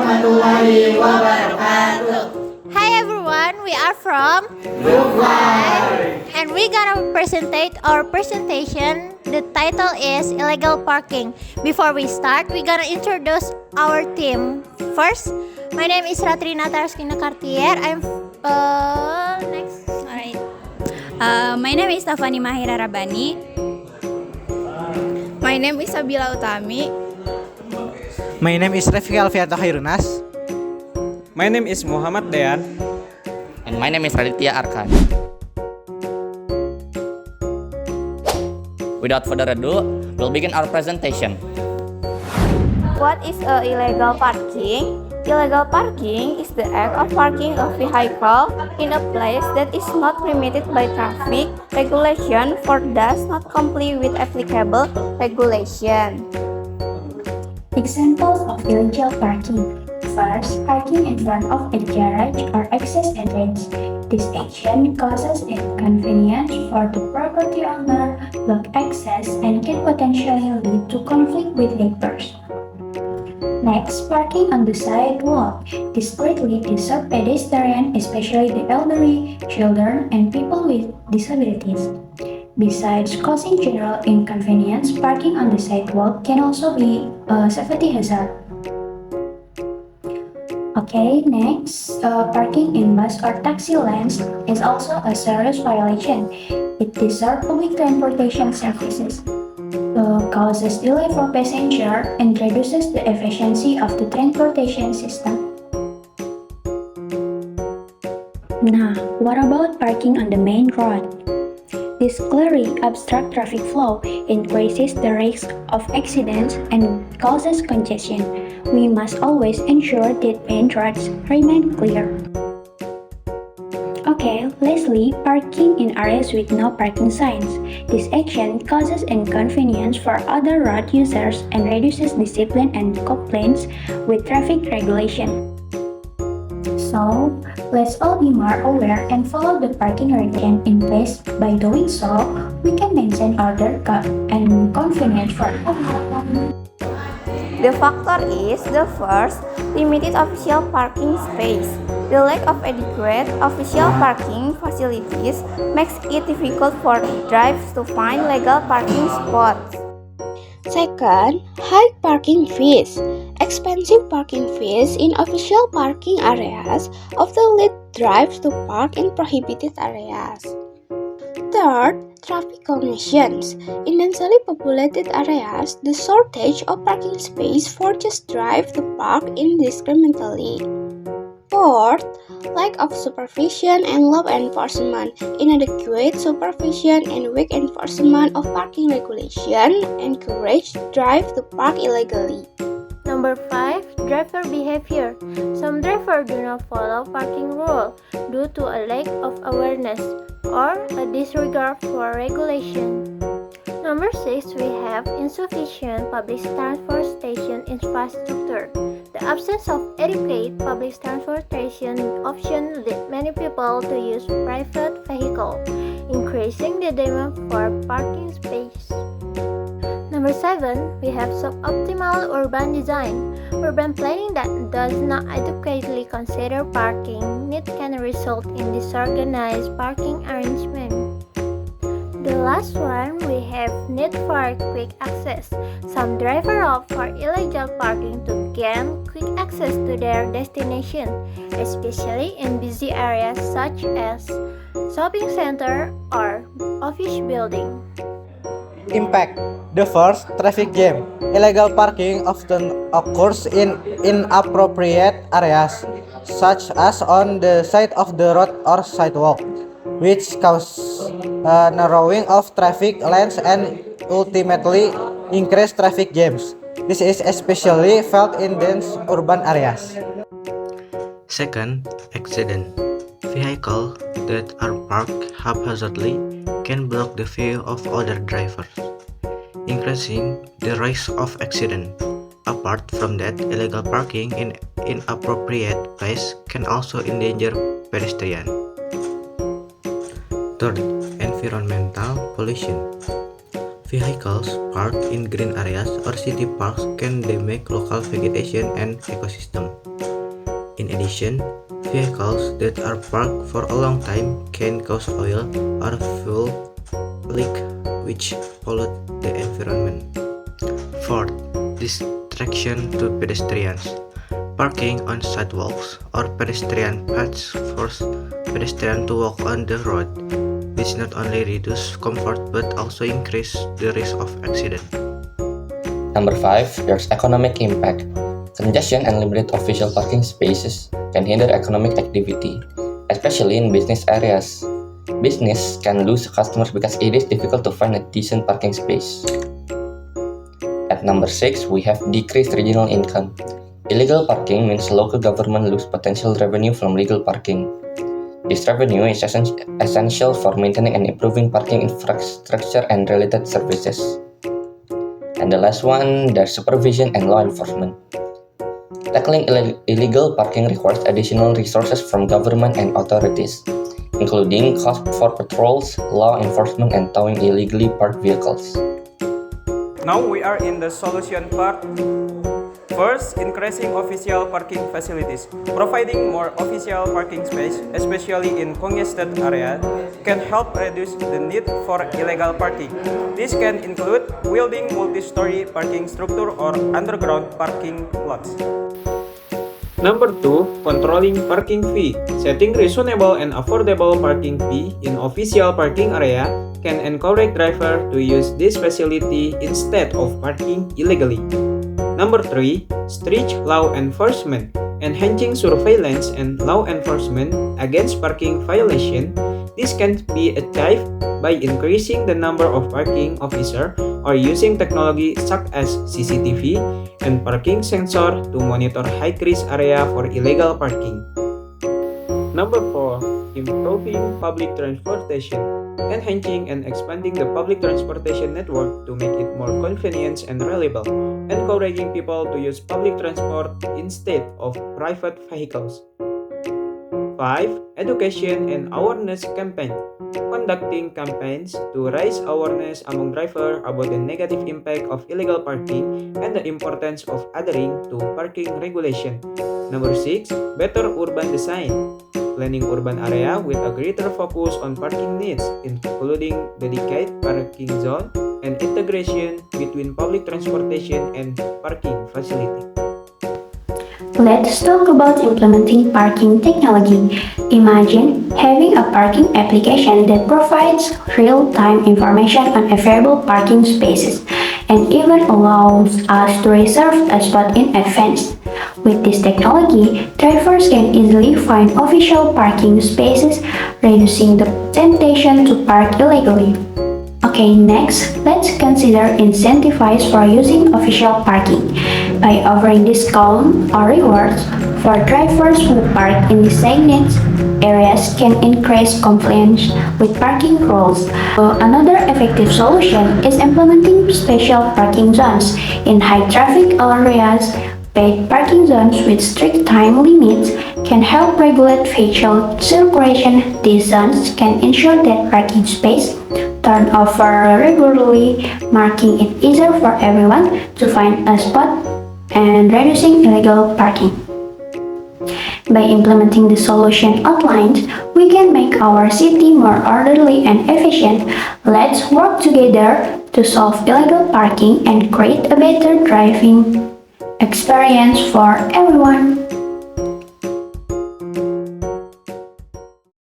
warahmatullahi wabarakatuh. Hi everyone, we are from and we're gonna presentate our presentation. The title is Illegal Parking. Before we start, we're gonna introduce our team. First, my name is Ratrina Taraskina Cartier. I'm next. Alright. My name is Stefani Mahira Rabani. My name is Sabila Utami. My name is Rafiki Alfianto Khairunas. My name is Muhammad Dean. And my name is Raditya Arkan. Without further ado, we'll begin our presentation. What is illegal parking? Illegal parking is the act of parking a vehicle in a place that is not permitted by traffic regulation or does not comply with applicable regulation. Examples of illegal parking. First, parking in front of a garage or access entrance. This action causes inconvenience for the property owner, block access, and can potentially lead to conflict with neighbors. Next, parking on the sidewalk. This greatly disturbs pedestrians, especially the elderly, children, and people with disabilities. Besides causing general inconvenience, parking on the sidewalk can also be a safety hazard. Okay, next, parking in bus or taxi lanes is also a serious violation. It disrupts public transportation services, causes delay for passengers, and reduces the efficiency of the transportation system. Now, what about parking on the main road? This clearly obstructs traffic flow, increases the risk of accidents, and causes congestion. We must always ensure that main roads remain clear. Okay, lastly, parking in areas with no parking signs. This action causes inconvenience for other road users and reduces discipline and complaints with traffic regulation. So, let's all be more aware and follow the parking regime in place. By doing so, we can maintain order and convenience for everyone. The factor is the first, limited official parking space. The lack of adequate official parking facilities makes it difficult for drivers to find legal parking spots. Second, high parking fees. Expensive parking fees in official parking areas often lead drivers to park in prohibited areas. Third, traffic congestions. In densely populated areas, the shortage of parking space forces drivers to park indiscriminately. Fourth, lack of supervision and law enforcement. Inadequate supervision and weak enforcement of parking regulation encourage drivers to park illegally. Number 5, driver behavior. Some drivers do not follow parking rules due to a lack of awareness or a disregard for regulation. Number 6, we have insufficient public transportation infrastructure. The absence of adequate public transportation options lead many people to use private vehicles, increasing the demand for parking space. Number 7, we have suboptimal urban design. Urban planning that does not adequately consider parking needs can result in disorganized parking arrangement. The last one, we have need for quick access. Some drivers opt for illegal parking to gain quick access to their destination, especially in busy areas such as shopping center or office building. Impact. The first, traffic jam. Illegal parking often occurs in inappropriate areas, such as on the side of the road or sidewalk, which cause narrowing of traffic lanes and ultimately increase traffic jams. This is especially felt in dense urban areas. Second, accident. Vehicles that are parked haphazardly can block the view of other drivers, increasing the risk of accident. Apart from that, illegal parking in inappropriate place can also endanger pedestrians. Third, environmental pollution. Vehicles parked in green areas or city parks can damage local vegetation and ecosystem. In addition, vehicles that are parked for a long time can cause oil or fuel leak, which pollute the environment. Fourth, distraction to pedestrians. Parking on sidewalks or pedestrian paths force pedestrians to walk on the road, which not only reduce comfort but also increase the risk of accident. Number 5, there's economic impact. Congestion and limited official parking spaces can hinder economic activity, especially in business areas. Business can lose customers because it is difficult to find a decent parking space. At number 6, we have decreased regional income. Illegal parking means local government lose potential revenue from legal parking. This revenue is essential for maintaining and improving parking infrastructure and related services. And the last one, there's supervision and law enforcement. Tackling illegal parking requires additional resources from government and authorities, including cost for patrols, law enforcement, and towing illegally parked vehicles. Now we are in the solution part. First, increasing official parking facilities. Providing more official parking space, especially in congested areas, can help reduce the need for illegal parking. This can include building multi-story parking structure or underground parking lots. Number 2, controlling parking fee. Setting reasonable and affordable parking fee in official parking area can encourage drivers to use this facility instead of parking illegally. Number 3, strict law enforcement. Enhancing surveillance and law enforcement against parking violation. This can be achieved by increasing the number of parking officers or using technology such as CCTV and parking sensor to monitor high-risk area for illegal parking. Number 4, improving public transportation. Enhancing and expanding the public transportation network to make it more convenient and reliable, encouraging people to use public transport instead of private vehicles. 5. Education and awareness campaign. Conducting campaigns to raise awareness among drivers about the negative impact of illegal parking and the importance of adhering to parking regulation. Number 6. Better urban design. Planning urban area with a greater focus on parking needs, including dedicated parking zone and integration between public transportation and parking facility. Let's talk about implementing parking technology. Imagine having a parking application that provides real-time information on available parking spaces and even allows us to reserve a spot in advance. With this technology, drivers can easily find official parking spaces, reducing the temptation to park illegally. Okay, next, let's consider incentives for using official parking. By offering discounts or rewards for drivers who park in designated areas can increase compliance with parking rules. Another effective solution is implementing special parking zones in high-traffic areas. Paid parking zones with strict time limits can help regulate vehicle circulation. These zones can ensure that parking space turn over regularly, making it easier for everyone to find a spot and reducing illegal parking. By implementing the solution outlined, we can make our city more orderly and efficient. Let's work together to solve illegal parking and create a better driving experience for everyone.